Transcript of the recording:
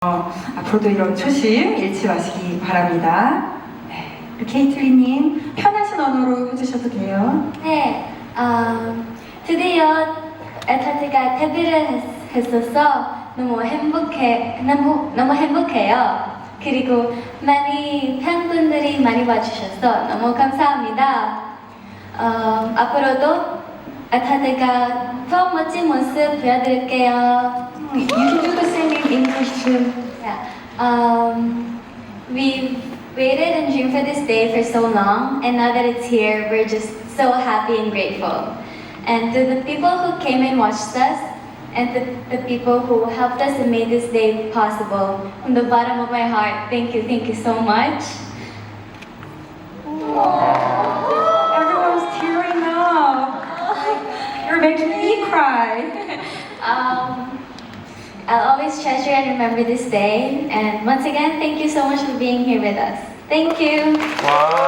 앞으로도 이런 초심 잃지 마시기 바랍니다. 네. 케이틀리님 편하신 언어로 해주셔도 돼요. 네, 드디어 에타트가 데뷔를 했어서 너무 행복해요. 그리고 많이 팬분들이 많이 와주셔서 너무 감사합니다. 앞으로도 에타트가 더 멋진 모습 보여드릴게요. You can do the same in English too. Yeah. We've waited and dreamed for this day for so long, and now that it's here, we're just so happy and grateful. And to the people who came and watched us, and to the people who helped us and made this day possible, from the bottom of my heart, thank you so much. Everyone's tearing up. You're making me cry. I'll always treasure and remember this day. And once again, thank you so much for being here with us. Thank you. 와.